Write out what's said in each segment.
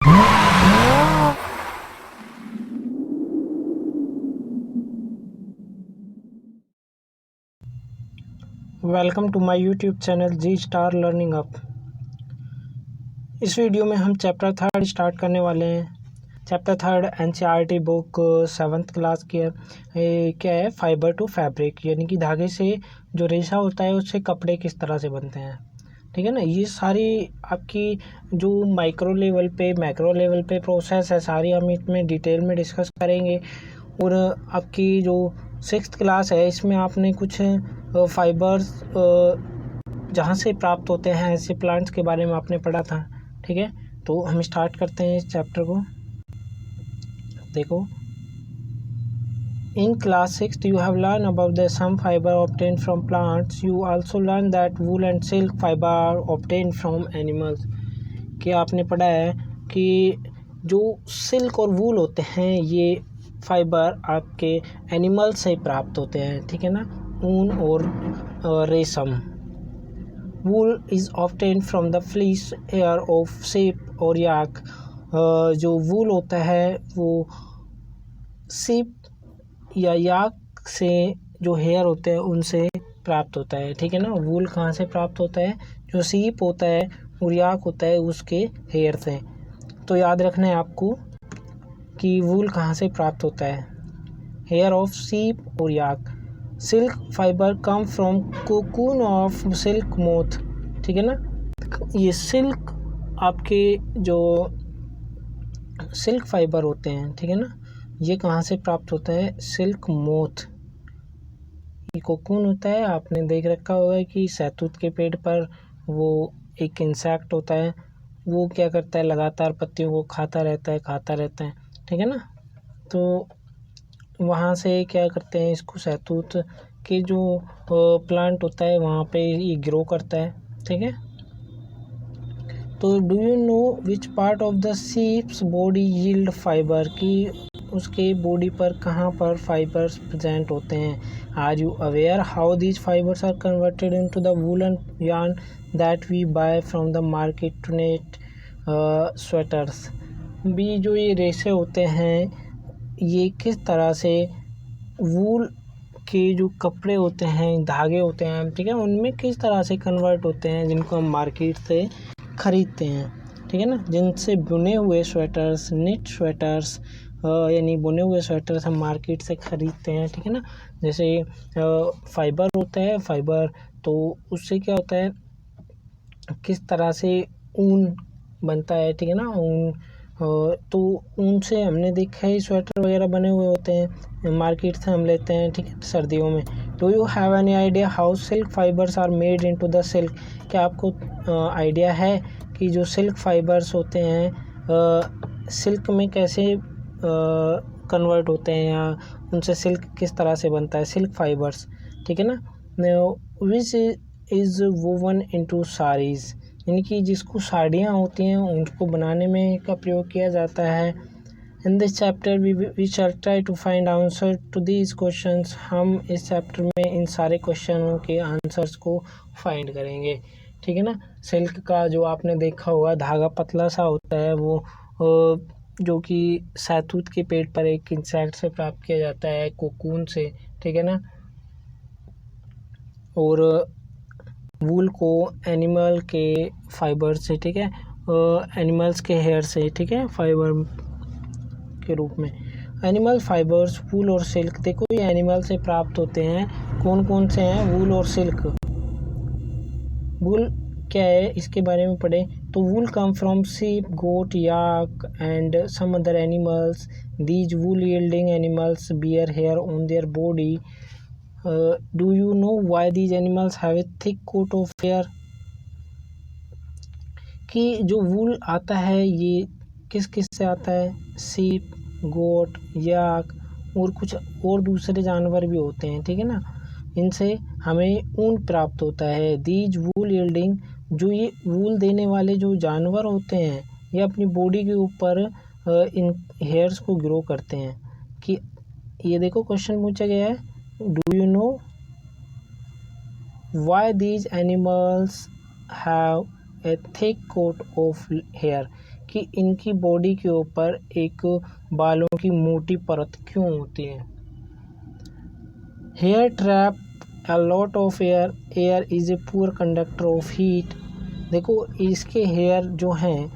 Welcome to my YouTube channel G star learning up. इस video में हम chapter 3 start करने वाले हैं। Chapter 3 NCERT book 7th class की है। क्या है, फाइबर टू फैब्रिक, यानी कि धागे से जो रेशा होता है उससे कपड़े किस तरह से बनते हैं। ठीक है ना। ये सारी आपकी जो माइक्रो लेवल पे मैक्रो लेवल पे प्रोसेस है, सारी हम इसमें डिटेल में डिस्कस करेंगे। और आपकी जो 6th क्लास है इसमें आपने कुछ फाइबर्स जहाँ से प्राप्त होते हैं ऐसे प्लांट्स के बारे में आपने पढ़ा था। ठीक है, तो हम स्टार्ट करते हैं इस चैप्टर को। देखो, in class 6 you have learned about the some fiber obtained from plants. You also learned that wool and silk fiber are obtained from animals. कि आपने पढ़ा है कि जो सिल्क और वूल होते हैं ये फाइबर आपके एनिमल से प्राप्त होते हैं। ठीक है ना, ऊन और रेशम। Wool is obtain from the fleece hair of sheep और याक। जो वूल होता है वो sheep या याक से जो हेयर होते हैं उनसे प्राप्त होता है। ठीक है ना, वूल कहाँ से प्राप्त होता है? जो sheep होता है और याक होता है उसके हेयर से। तो याद रखना है आपको कि वूल कहाँ से प्राप्त होता है, हेयर ऑफ sheep और yak. Silk fibre come from cocoon of silk moth. ठीक है ना, ये सिल्क आपके जो सिल्क फाइबर होते हैं, ठीक है ना, ये कहाँ से प्राप्त होता है? Silk moth. ये कोकून होता है, आपने देख रखा होगा कि शहतूत के पेड़ पर वो एक इंसेक्ट होता है, वो क्या करता है, लगातार पत्तियों को खाता रहता है। ठीक है ना, तो वहाँ से क्या करते हैं, इसको शहतूत के जो प्लांट होता है वहाँ पे ये ग्रो करता है। ठीक है, तो do you know which part of the sheeps body yield fibre, की उसके बॉडी पर कहाँ पर फाइबर्स प्रेजेंट होते हैं। Are you aware how these fibres are converted into the woollen yarn that we buy from the market to knit sweaters. भी जो ये रेशे होते हैं ये किस तरह से वूल के जो कपड़े होते हैं, धागे होते हैं, ठीक है, उनमें किस तरह से कन्वर्ट होते हैं, जिनको हम मार्केट से ख़रीदते हैं। ठीक है ना, जिनसे बुने हुए स्वेटर्स, निट स्वेटर्स, यानी बुने हुए स्वेटर्स हम मार्केट से ख़रीदते हैं। ठीक है ना, जैसे फाइबर होता है, फाइबर तो उससे क्या होता है, किस तरह से ऊन बनता है। ठीक है ना, ऊन तो ऊन से हमने देखा है स्वेटर वगैरह बने हुए होते हैं, मार्केट से हम लेते हैं। ठीक है, सर्दियों में। Do you have any idea how silk fibres are made into the silk. क्या आपको आइडिया है कि जो सिल्क फाइबर्स होते हैं सिल्क में कैसे कन्वर्ट होते हैं, या उनसे सिल्क किस तरह से बनता है, सिल्क फाइबर्स। ठीक है ना, which is woven into saris, यानी कि जिसको साड़ियाँ होती हैं उनको बनाने में का प्रयोग किया जाता है। In this chapter we shall try to find answer to these questions. हम इस चैप्टर में इन सारे क्वेश्चनों के आंसर्स को फाइंड करेंगे। ठीक है ना, सिल्क का जो आपने देखा होगा धागा पतला सा होता है, वो जो कि शहतूत के पेड़ पर एक इंसेक्ट से प्राप्त किया जाता है, कोकून से। ठीक है ना, और वूल को एनिमल के फाइबर से, ठीक है, एनिमल्स के हेयर से, ठीक है, फाइबर के रूप में। एनिमल फाइबर्स, वूल और सिल्क, देखो ये एनिमल से प्राप्त होते हैं। कौन कौन से हैं? वूल और सिल्क। वूल क्या है इसके बारे में पढ़े तो wool come from sheep, goat, yak and some other animals. These wool yielding animals bear hair on their body. Do you know why these animals have a thick coat of hair? कि जो वूल आता है ये किस किस से आता है? sheep, goat, yak और कुछ और दूसरे जानवर भी होते हैं। ठीक है ना, इनसे हमें ऊन प्राप्त होता है। दीज वूल यील्डिंग, जो ये वूल देने वाले जो जानवर होते हैं ये अपनी बॉडी के ऊपर इन हेयर्स को ग्रो करते हैं। कि ये देखो क्वेश्चन पूछा गया है, do you know why these animals have a thick coat of hair, कि इनकी बॉडी के ऊपर एक बालों की मोटी परत क्यों होती है। Hair trap a lot of air is a poor conductor of heat. देखो इसके हेयर जो हैं,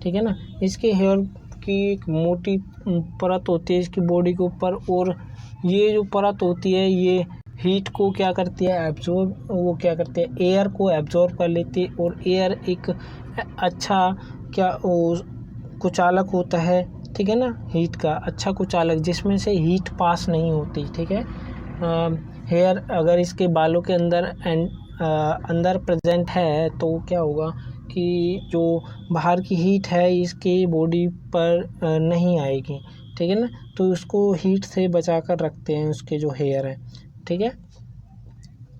ठीक है ना, इसके हेयर की एक मोटी परत होती है इसकी बॉडी के ऊपर, और ये जो परत होती है ये हीट को क्या करती है, एयर को एब्जॉर्ब कर लेती है, और एयर एक अच्छा कुचालक होता है, ठीक है ना, हीट का अच्छा कुचालक जिसमें से हीट पास नहीं होती, ठीक है। हेयर अगर इसके बालों के अंदर प्रेजेंट है तो क्या होगा कि जो बाहर की हीट है इसके बॉडी पर नहीं आएगी, ठीक है ना, तो उसको हीट से बचा कर रखते हैं उसके जो हेयर है, ठीक है।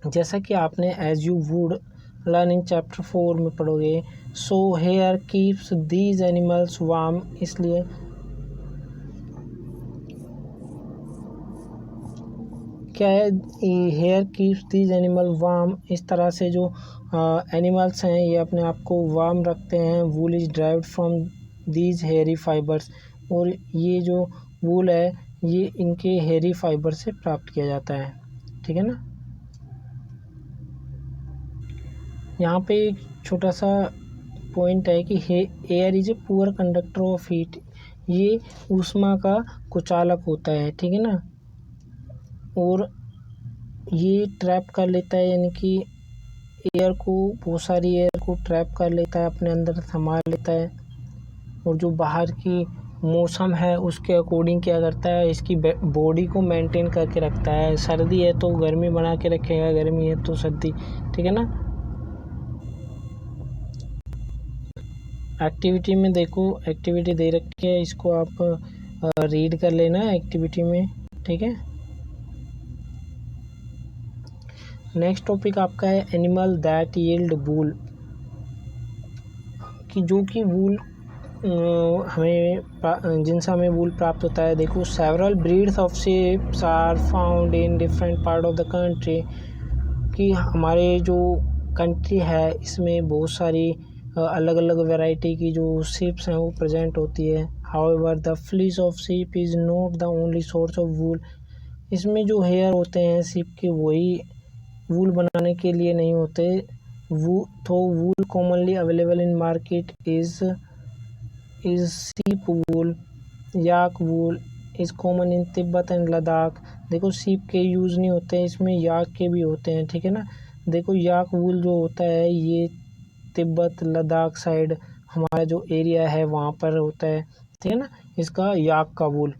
जैसा कि आपने as you would learn in chapter 4 में पढ़ोगे, so hair keeps these animals warm, इसलिए क्या है, hair keeps these animal warm, इस तरह से जो एनिमल्स हैं ये अपने आप को वार्म रखते हैं। वूल is derived from these hairy fibres, और ये जो वूल है ये इनके हेयरी फाइबर से प्राप्त किया जाता है, ठीक है ना। यहाँ पे एक छोटा सा पॉइंट है कि air is a poor conductor of heat, ये ऊष्मा का कुचालक होता है, ठीक है ना, और ये ट्रैप कर लेता है, यानी कि बहुत सारी एयर को ट्रैप कर लेता है, अपने अंदर संभाल लेता है, और जो बाहर की मौसम है उसके अकॉर्डिंग क्या करता है, इसकी बॉडी को मेंटेन करके रखता है। सर्दी है तो गर्मी बना के रखेगा, गर्मी है तो सर्दी, ठीक है ना। एक्टिविटी में देखो, एक्टिविटी दे रखी है, इसको आप रीड कर लेना एक्टिविटी में, ठीक है। नेक्स्ट टॉपिक आपका है एनिमल दैट यील्ड वूल, कि जो कि वूल जिनसे हमें वूल प्राप्त होता है। देखो several breeds of sheep are found in different part of the country, कि हमारे जो कंट्री है इसमें बहुत सारी अलग अलग वैरायटी की जो शिप्स हैं वो प्रेजेंट होती है। However the fleece of sheep is not the only source of wool, इसमें जो हेयर होते हैं शिप के वही वूल बनाने के लिए नहीं होते। Wool commonly available in market is sheep wool, yak wool is common in Tibet and Ladakh. देखो शीप के यूज़ नहीं होते हैं इसमें, याक के भी होते हैं, ठीक है ना। देखो याक वूल जो होता है ये तिब्बत लद्दाख साइड हमारा जो एरिया है वहाँ पर होता है, ठीक है ना। इसका याक का वूल,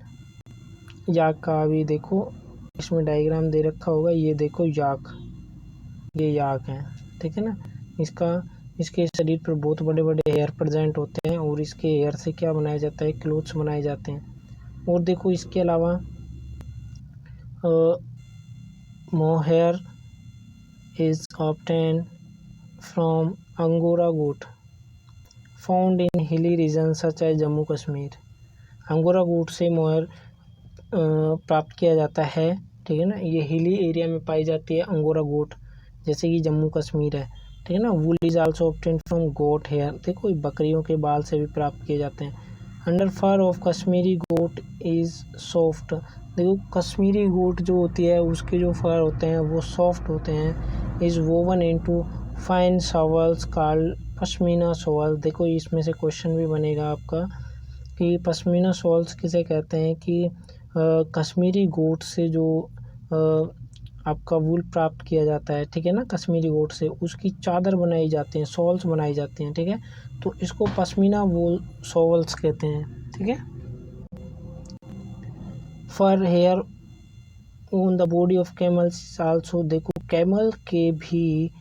याक का भी देखो इसमें डायग्राम दे रखा होगा, ये देखो याक, ये याक है, ठीक है ना। इसके शरीर पर बहुत बड़े बड़े हेयर प्रेजेंट होते हैं, और इसके हेयर से क्या बनाया जाता है, क्लोथ्स बनाए जाते हैं। और देखो इसके अलावा mohair is obtain from angora goat found in hilly region such as Jammu Kashmir. Angora goat से मोहेयर प्राप्त किया जाता है, ठीक है ना। ये हिली एरिया में पाई जाती है अंगोरा गोट, जैसे कि जम्मू कश्मीर है, ठीक है ना। Wool is also obtain from goat hair, देखो बकरियों के बाल से भी प्राप्त किए जाते हैं। Under fur of Kashmiri goat is soft, देखो कश्मीरी गोट जो होती है उसके जो फर होते हैं वो सॉफ्ट होते हैं। Is woven into fine shovels called pashmina shawl, देखो इसमें से क्वेश्चन भी बनेगा आपका कि पश्मीना शॉल्स किसे कहते हैं, कि कश्मीरी गोट से जो आपका वूल प्राप्त किया जाता है, ठीक है ना, कश्मीरी गोट से उसकी चादर बनाई जाती हैं, शॉल्स बनाई जाती हैं, ठीक है, तो इसको पश्मीना वूल शॉल्स कहते हैं, ठीक है। Fur hair on the body of camels also, देखो कैमल के भी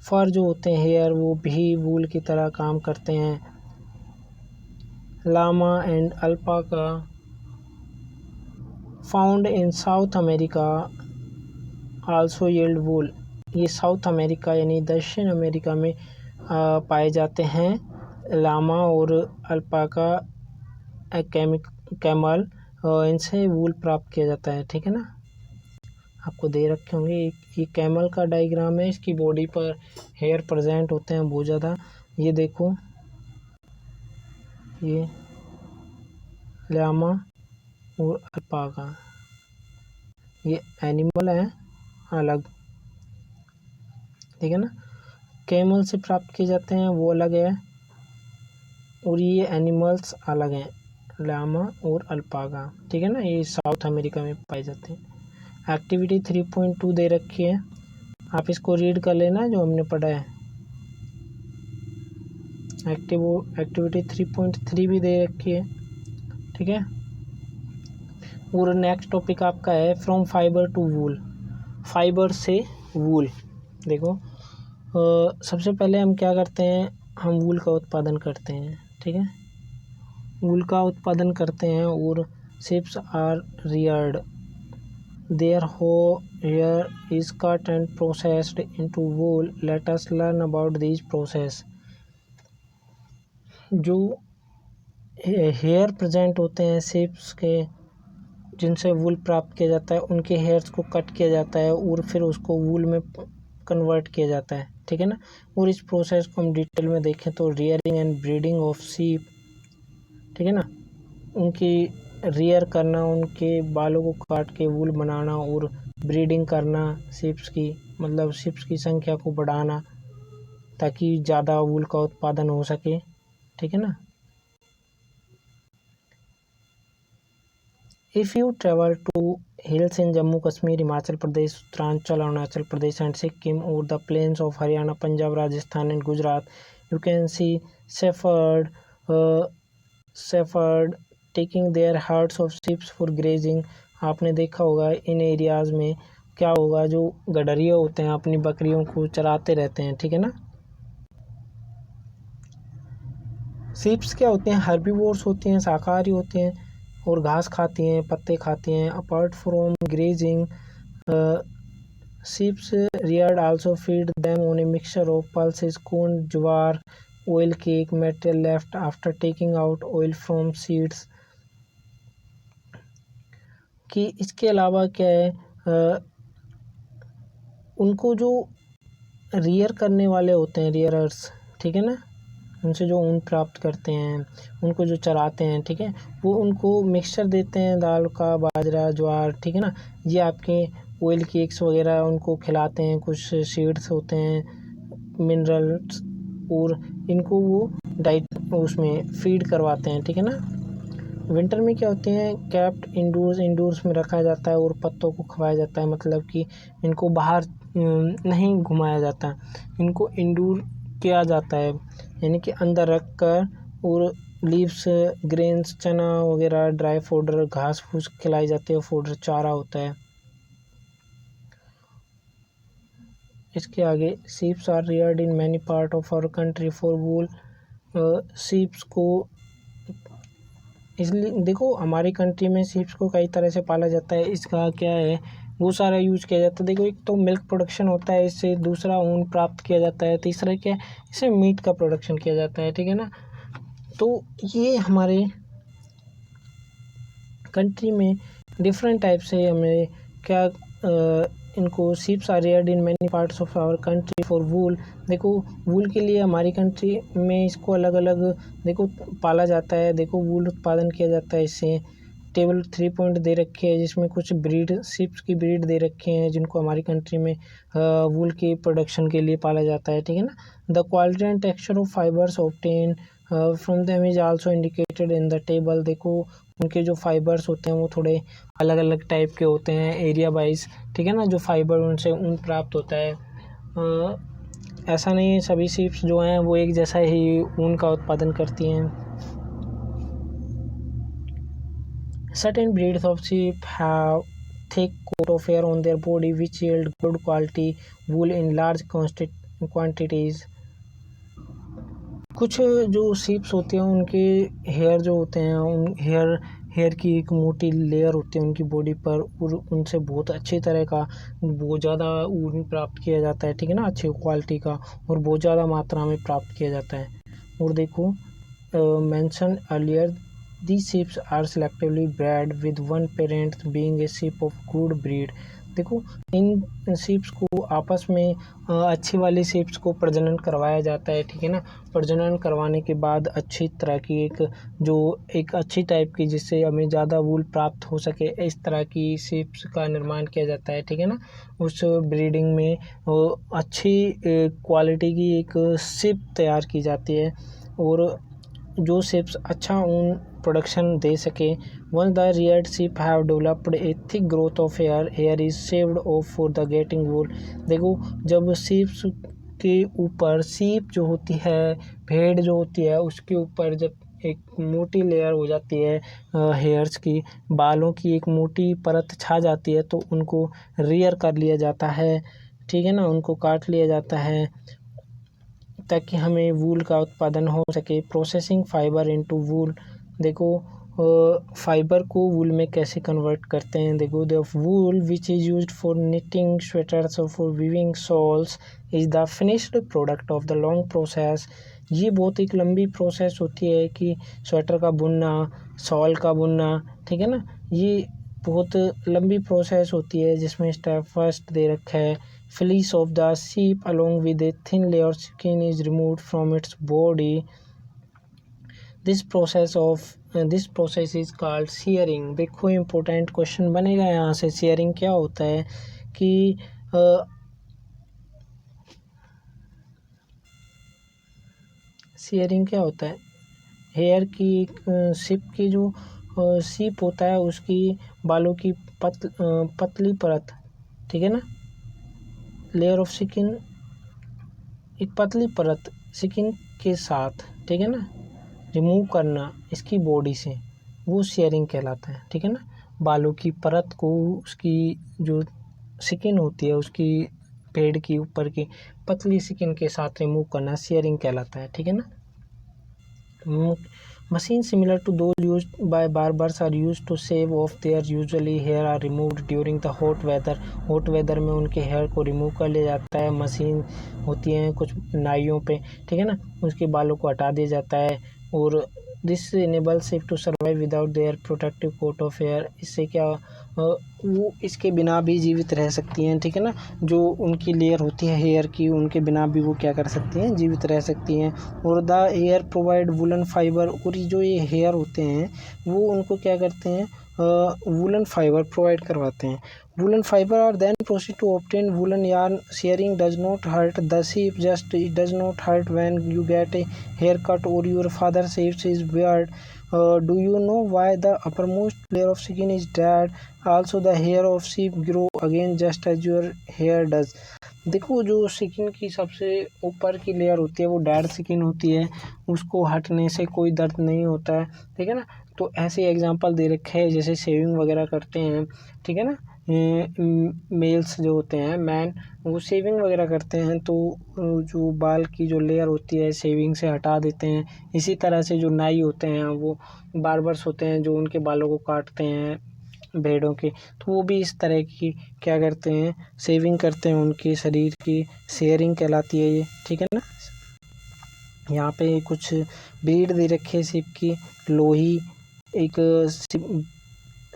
फर जो होते हैं हेयर वो भी वूल की तरह काम करते हैं। Llama and alpaca found in South America also yield wool, ये साउथ अमेरिका यानी दक्षिण अमेरिका में पाए जाते हैं लामा और अल्पाका कैमल, इनसे वूल प्राप्त किया जाता है, ठीक है ना। आपको दे रखे होंगे ये कैमल का डायग्राम है, इसकी बॉडी पर हेयर प्रेजेंट होते हैं बहुत ज़्यादा, ये देखो ये ल्यामा और अल्पाका, ये एनिमल है अलग, ठीक है ना। कैमल से प्राप्त किए जाते हैं वो अलग है, और ये एनिमल्स अलग हैं, ल्यामा और अल्पाका, ठीक है ना। ये साउथ अमेरिका में पाए जाते हैं। एक्टिविटी 3.2 दे रखी है, आप इसको रीड कर लेना जो हमने पढ़ा है। एक्टिविटी 3.3 भी दे रखी है, ठीक है। और नेक्स्ट टॉपिक आपका है from fibre to wool, fibre से वूल। देखो सबसे पहले हम क्या करते हैं, हम वूल का उत्पादन करते हैं, ठीक है। वूल का उत्पादन करते हैं और sheeps are reared, their hair is cut and processed into wool. Let us learn about this process. जो हेयर प्रेजेंट होते हैं शिप्स के, जिनसे वूल प्राप्त किया जाता है, उनके हेयर्स को कट किया जाता है और फिर उसको वूल में कन्वर्ट किया जाता है, ठीक है ना। और इस प्रोसेस को हम डिटेल में देखें तो rearing and breeding of sheep, ठीक है ना, उनकी रियर करना, उनके बालों को काट के वूल बनाना, और ब्रीडिंग करना शीप्स की, मतलब शीप्स की संख्या को बढ़ाना ताकि ज़्यादा वूल का उत्पादन हो सके, ठीक है ना। If you travel to hills in Jammu Kashmir, Himachal Pradesh, Uttarakhand, Arunachal Pradesh and Sikkim, or the plains of Haryana, Punjab, Rajasthan and Gujarat, you can see shepherd taking their herds of sheep for grazing. आपने देखा होगा इन areas में क्या होगा, जो गडरिया होते हैं अपनी बकरियों को चराते रहते हैं, ठीक है ना। शीप्स क्या होते हैं, हर्बीवोर्स होते हैं, शाकाहारी होते हैं और घास खाती हैं, पत्ते खाती हैं। Apart from grazing, sheeps Rudyard also feed them on a mixture of pulses, corn, jowar, oil cake, material left after taking out oil from seeds. कि इसके अलावा क्या है, उनको जो रियर करने वाले होते हैं, रियरर्स, ठीक है ना, उनसे जो ऊन प्राप्त करते हैं, उनको जो चराते हैं, ठीक है, वो उनको मिक्सचर देते हैं दाल का, बाजरा, ज्वार, ठीक है ना। ये आपके ऑयल केक्स वगैरह उनको खिलाते हैं, कुछ सीड्स होते हैं, मिनरल्स, और इनको वो डाइट उसमें फीड करवाते हैं, ठीक है ना। विंटर में क्या होते हैं, कैप्ट इंडोर्स में रखा जाता है और पत्तों को खवाया जाता है, मतलब कि इनको बाहर नहीं घुमाया जाता, इनको इंडोर किया जाता है, यानी कि अंदर रख कर, और लीव्स, ग्रेन्स, चना वगैरह, ड्राई फोडर, घास फूस खिलाई जाती है, फोडर चारा होता है। इसके आगे sheeps are reared in many part of our country for wool. Sheeps को इसलिए देखो हमारी कंट्री में शीप्स को कई तरह से पाला जाता है, इसका क्या है वो सारा यूज किया जाता है। देखो एक तो मिल्क प्रोडक्शन होता है इससे, दूसरा ऊन प्राप्त किया जाता है, तीसरा क्या है, इससे मीट का प्रोडक्शन किया जाता है, ठीक है ना। तो ये हमारे कंट्री में डिफरेंट टाइप से हमें क्या इनको sheeps are reared in many parts of our country for wool. देखो वूल के लिए हमारी कंट्री में इसको अलग अलग देखो पाला जाता है, देखो वूल उत्पादन किया जाता है इससे। टेबल 3 पॉइंट दे रखे हैं जिसमें कुछ ब्रीड शिप्स की ब्रीड दे रखे हैं जिनको हमारी कंट्री में वूल के प्रोडक्शन के लिए पाला जाता है, ठीक है ना। The quality and texture of fibres obtain from them is also indicated in the table. देखो उनके जो फाइबर्स होते हैं वो थोड़े अलग अलग टाइप के होते हैं एरिया वाइज, ठीक है ना, जो फाइबर उनसे ऊन प्राप्त होता है। ऐसा नहीं है सभी शिप्स जो हैं वो एक जैसा ही ऊन का उत्पादन करती हैं। Certain breeds of sheep have thick coat of hair on their body which yield good quality wool in large quantities. कुछ जो शीप्स होते हैं उनके हेयर जो होते हैं, उन हेयर की एक मोटी लेयर होती है उनकी बॉडी पर, और उनसे बहुत अच्छी तरह का बहुत ज़्यादा ऊन प्राप्त किया जाता है, ठीक है ना, अच्छी क्वालिटी का, और बहुत ज़्यादा मात्रा में प्राप्त किया जाता है। और देखो mentioned earlier, these sheep are selectively bred with one parent being a sheep of good breed. देखो इन सीप्स को आपस में अच्छी वाली सीप्स को प्रजनन करवाया जाता है, ठीक है ना। प्रजनन करवाने के बाद अच्छी तरह की एक अच्छी टाइप की, जिससे हमें ज़्यादा वूल प्राप्त हो सके, इस तरह की सीप्स का निर्माण किया जाता है, ठीक है ना। उस ब्रीडिंग में अच्छी क्वालिटी की एक सीप तैयार की जाती है, और जो शिप्स अच्छा ऊन प्रोडक्शन दे सके। Once the reared sheep have developed a thick growth of hair is shaved off for the getting wool। देखो जब sheeps के ऊपर सीप जो होती है, भेड़ जो होती है, उसके ऊपर जब एक मोटी लेयर हो जाती है हेयर्स की, बालों की एक मोटी परत छा जाती है, तो उनको रियर कर लिया जाता है, ठीक है ना। उनको काट लिया जाता है ताकि हमें वूल का उत्पादन हो सके। प्रोसेसिंग फाइबर इनटू वूल, देखो फाइबर को वूल में कैसे कन्वर्ट करते हैं। देखो the wool which is used for knitting sweaters और for weaving shawls is the finished product of the long process. ये बहुत एक लंबी प्रोसेस होती है कि स्वेटर का बुनना, शॉल का बुनना, ठीक है ना। ये बहुत लंबी प्रोसेस होती है, जिसमें स्टेप फर्स्ट दे रखा है, fleece of the sheep along with a thin layer of skin is removed from its body। This process is called shearing। देखो इम्पोर्टेंट क्वेश्चन बनेगा यहाँ से, shearing क्या होता है कि shearing क्या होता है, हेयर की शिप की जो सीप होता है, उसकी बालों की पतली परत, ठीक है ना, लेयर ऑफ स्किन, एक पतली परत स्किन के साथ, ठीक है ना, रिमूव करना इसकी बॉडी से, वो शेयरिंग कहलाता है, ठीक है ना। बालों की परत को उसकी जो स्किन होती है, उसकी पेड़ की ऊपर की पतली स्किन के साथ रिमूव करना शेयरिंग कहलाता है, ठीक है ना। Machines similar to those used by barbers are used to shave off their usually hair are removed during the hot weather। hot weather में उनके हेयर को रिमूव कर लिया जाता है। मशीन होती हैं कुछ नाइयों पे, ठीक है ना, उसके बालों को हटा दिया जाता है, और this enable sheep to survive without their protective coat of hair. इससे क्या वो इसके बिना भी जीवित रह सकती हैं, ठीक है ना। जो उनकी लेयर होती है हेयर की, उनके बिना भी वो क्या कर सकती हैं, जीवित रह सकती हैं। और the hair provide woollen fibre, और जो ये हेयर होते हैं वो उनको क्या करते हैं, वुलन फाइबर प्रोवाइड करवाते हैं। Woollen fibre are then proceed to obtain woollen yarn. Shearing does not hurt the sheep, just it does not hurt when you get a hair cut और your father shaves his beard। Do you know why the uppermost layer of skin is dead? Also the hair of sheep grow again just as your hair does। देखो जो skin की सबसे ऊपर की layer होती है वो डेड स्किन होती है, उसको हटने से कोई दर्द नहीं होता है, ठीक है ना। तो ऐसे एग्जांपल दे रखे हैं, जैसे शेविंग वगैरह करते हैं, ठीक है ना। मेल्स जो होते हैं, मैन, वो शेविंग वगैरह करते हैं, तो जो बाल की जो लेयर होती है शेविंग से हटा देते हैं। इसी तरह से जो नाई होते हैं, वो बार्बर्स होते हैं जो उनके बालों को काटते हैं भेड़ों के, तो वो भी इस तरह की क्या करते हैं, शेविंग करते हैं उनके शरीर की, शेयरिंग कहलाती है ये, ठीक है ना। यहाँ पे कुछ ब्रीड दे रखे शिप की, लोही एक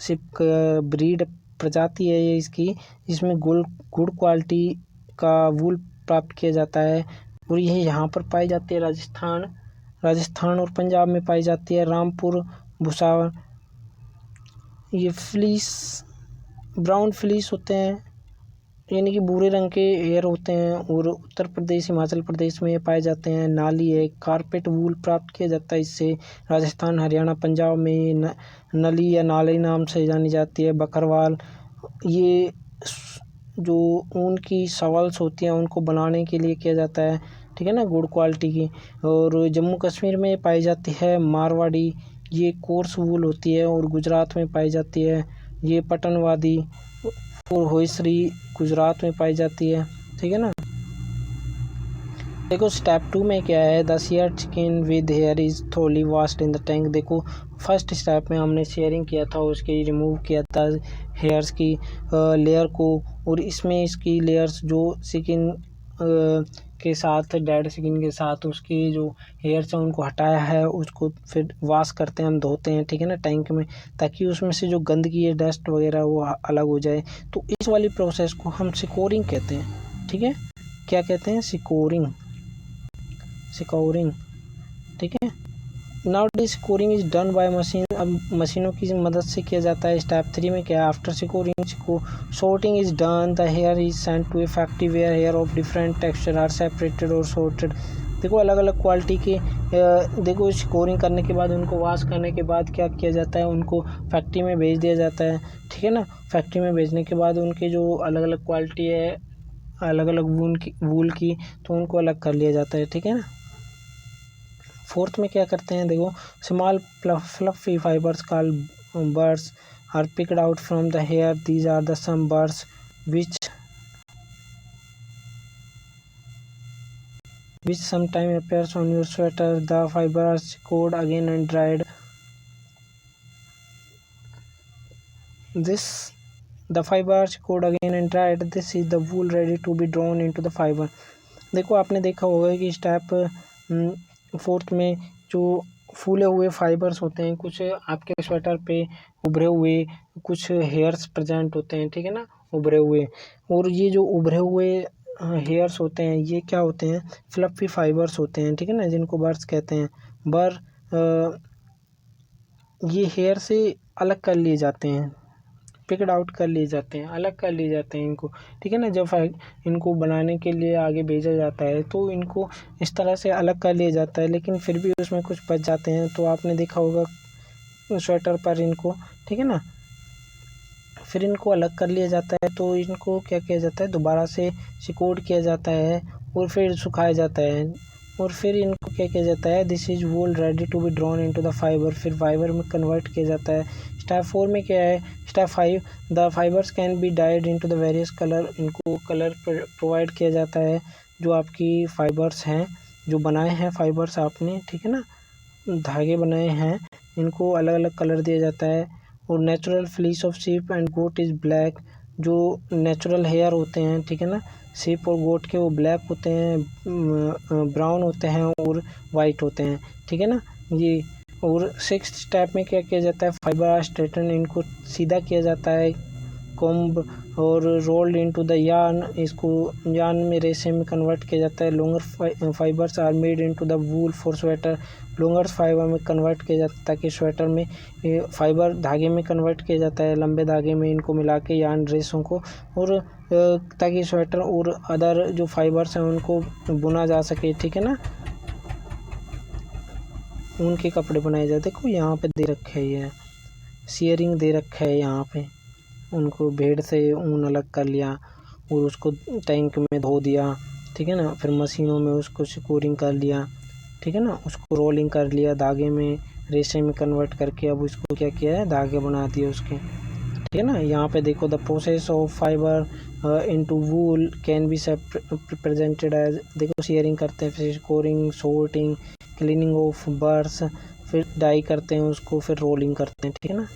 शिप का ब्रीड प्रजाति है ये इसकी, जिसमें गुड क्वालिटी का वूल प्राप्त किया जाता है, और ये यहाँ पर पाई जाती है राजस्थान और पंजाब में पाई जाती है, रामपुर, भुसावल। ये फ्लीस ब्राउन फ्लीस होते हैं, यानी कि भूरे रंग के हेयर होते हैं, और उत्तर प्रदेश, हिमाचल प्रदेश में ये पाए जाते हैं। नाली है, कारपेट वूल प्राप्त किया जाता है इससे। राजस्थान, हरियाणा, पंजाब में नली या नाली नाम से जानी जाती है। बकरवाल, ये जो ऊन की शॉल्स होती हैं उनको बनाने के लिए किया जाता है, ठीक है ना, गुड क्वालिटी की। और जम्मू कश्मीर में पाई जाती है मारवाड़ी, ये कोर्स वूल होती है, और गुजरात में पाई जाती है ये पटनवादी और होइसरी, गुजरात में पाई जाती है, ठीक है ना। देखो स्टेप 2 में क्या है, the sheared skin with hair is thoroughly washed in the tank. देखो फर्स्ट स्टेप में हमने शेयरिंग किया था, उसके रिमूव किया था हेयर्स की लेयर को, और इसमें इसकी लेयर्स जो स्किन उसके साथ डेड स्किन के साथ उसकी जो हेयर्स हैं उनको हटाया है, उसको फिर वॉश करते हैं, हम धोते हैं, ठीक है ना, टैंक में, ताकि उसमें से जो गंदगी है, डस्ट वगैरह वो अलग हो जाए। तो इस वाली प्रोसेस को हम सिकोरिंग कहते हैं, ठीक है। क्या कहते हैं? सिकोरिंग, सिकोरिंग, ठीक है। Nowadays scouring is done by machine. अब मशीनों की मदद से किया जाता है। स्टेप 3 में क्या है? After scouring sorting is done, the hair is sent to a factory where hair of different texture are separated और sorted। देखो अलग अलग क्वालिटी के देखो स्कोरिंग करने के बाद उनको वॉश करने के बाद क्या किया जाता है, उनको फैक्ट्री में भेज दिया जाता है, ठीक है ना। फैक्ट्री में भेजने के बाद उनके जो अलग अलग क्वालिटी है, अलग अलग वूल की, तो उनको अलग कर लिया जाता है, ठीक है ना। फोर्थ में क्या करते हैं? देखो small fluffy fibres called birds are picked out from the hair. These are the some birds which sometime appears on your sweater. The fiber are secured again and dried. The fiber are secured again and dried. This is the wool ready to be drawn into the fiber. देखो आपने देखा होगा कि step fourth में जो फूले हुए fibres होते हैं, कुछ आपके स्वेटर पे उभरे हुए कुछ हेयर्स प्रेजेंट होते हैं, ठीक है ना, उभरे हुए। और ये जो उभरे हुए हेयर्स होते हैं ये क्या होते हैं? फ्लफी फाइबर्स होते हैं, ठीक है ना, जिनको बर्ड्स कहते हैं। ये हेयर से अलग कर लिए जाते हैं, पिकड आउट कर लिए जाते हैं, अलग कर लिए जाते हैं इनको, ठीक है ना। जब इनको बनाने के लिए आगे भेजा जाता है तो इनको इस तरह से अलग कर लिया जाता है, लेकिन फिर भी उसमें कुछ बच जाते हैं। तो आपने देखा होगा स्वेटर पर इनको, ठीक है ना, फिर इनको अलग कर लिया जाता है। तो इनको क्या किया जाता है? दोबारा से सिकोड किया जाता है और फिर सुखाया जाता है, और फिर इनको क्या किया जाता है? This is wool ready to be drawn into the fibre, फिर फाइबर में कन्वर्ट किया जाता है। स्टेप 4 में क्या है? Step 5 the fibres can be dyed into the various colour. इनको कलर प्रोवाइड किया जाता है। जो आपकी फाइबर्स हैं, जो बनाए हैं फाइबर्स आपने, ठीक है ना, धागे बनाए हैं, इनको अलग अलग कलर दिया जाता है। और natural fleece of sheep and goat is black. जो नेचुरल हेयर होते हैं, ठीक है ना, शीप और गोट के, वो ब्लैक होते हैं, ब्राउन होते हैं और वाइट होते हैं, ठीक है ना ये। और 6th स्टेप में क्या किया जाता है? फाइबर स्ट्रेटन, इनको सीधा किया जाता है, कोम्ब और रोल्ड इनटू द यार्न, इसको यार्न में रेशे में कन्वर्ट किया जाता है। Longer fibres are made into the wool for sweater. Longer fibre में कन्वर्ट किया जाता है ताकि स्वेटर में फाइबर धागे में कन्वर्ट किया जाता है, लंबे धागे में इनको मिला के यार्न रेशों को, और ताकि स्वेटर और अदर जो फाइबर्स हैं उनको बुना जा सके, ठीक है ना, ऊन के कपड़े बनाए जाते। देखो यहाँ पे दे रखे है, ये शेयरिंग दे रखा है यहाँ पे। उनको भेड़ से ऊन अलग कर लिया और उसको टैंक में धो दिया, ठीक है ना, फिर मशीनों में उसको सिकोरिंग कर लिया, ठीक है ना, उसको रोलिंग कर लिया, धागे में रेशे में कन्वर्ट करके अब उसको क्या किया है? धागे बना दिए उसके, ठीक है ना। यहाँ पे देखो the process of fibre into wool can be presented as, देखो शेयरिंग करते हैं, फिर scouring, sorting, cleaning of burrs, फिर डाई करते हैं उसको, फिर रोलिंग करते हैं, ठीक है ना।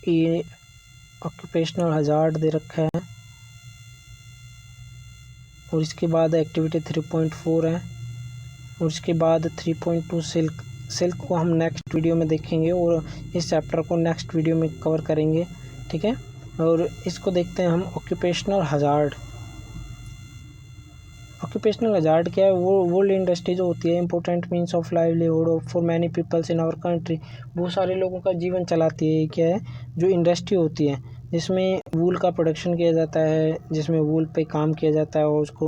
ये ऑक्यूपेशनल हजार्ड दे रखा है। और इसके बाद एक्टिविटी 3.4 है, और इसके बाद 3.2 सिल्क को हम नेक्स्ट वीडियो में देखेंगे और इस चैप्टर को नेक्स्ट वीडियो में कवर करेंगे, ठीक है। और इसको देखते हैं हम ऑक्यूपेशनल हजार्ड। ऑक्यूपेशनल हजार्ड क्या है? वो वुल इंडस्ट्री जो होती है, important means of livelihood for many peoples in our country, बहुत सारे लोगों का जीवन चलाती है। क्या है? जो इंडस्ट्री होती है जिसमें वूल का प्रोडक्शन किया जाता है, जिसमें वूल पे काम किया जाता है और उसको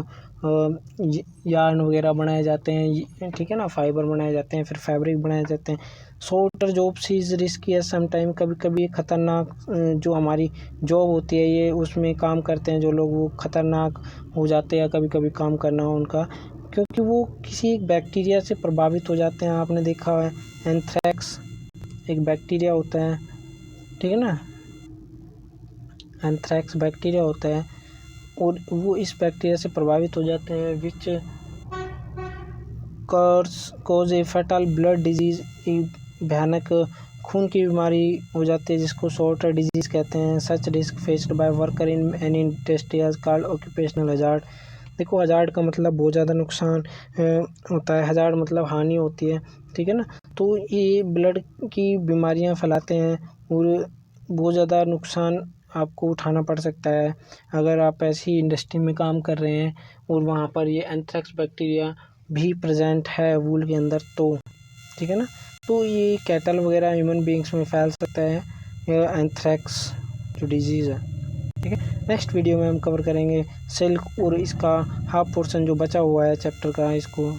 यार्न वगैरह बनाए जाते हैं, ठीक है ना, फाइबर बनाए जाते हैं, फिर फैब्रिक बनाए जाते हैं। शॉर्टर जॉब्स इज रिस्की है समटाइम, कभी कभी खतरनाक जो हमारी जॉब होती है ये, उसमें काम करते हैं जो लोग, वो खतरनाक हो जाते हैं कभी कभी काम करना उनका, क्योंकि वो किसी एक बैक्टीरिया से प्रभावित हो जाते हैं। आपने देखा है एंथ्रैक्स एक बैक्टीरिया होता है, ठीक है ना, एंथ्रैक्स बैक्टीरिया होता है और वो इस बैक्टीरिया से प्रभावित हो जाते हैं, which cause A fatal blood disease, भयानक खून की बीमारी हो जाती है जिसको शॉर्टर डिजीज़ कहते हैं। सच risk faced by worker in any industry is called occupational hazard. देखो हजार्ड का मतलब बहुत ज़्यादा नुकसान होता है, हजार्ड मतलब हानि होती है, ठीक है ना। तो ये ब्लड की बीमारियां फैलाते हैं और बहुत ज़्यादा नुकसान आपको उठाना पड़ सकता है अगर आप ऐसी इंडस्ट्री में काम कर रहे हैं और वहाँ पर ये एंथ्रेक्स बैक्टीरिया भी प्रेजेंट है वूल के अंदर, तो ठीक है ना। तो ये कैटल वगैरह ह्यूमन बींग्स में फैल सकता है एंथ्रेक्स जो डिजीज़ है, ठीक है। नेक्स्ट वीडियो में हम कवर करेंगे सिल्क और इसका हाफ पोर्शन जो बचा हुआ है चैप्टर का, इसको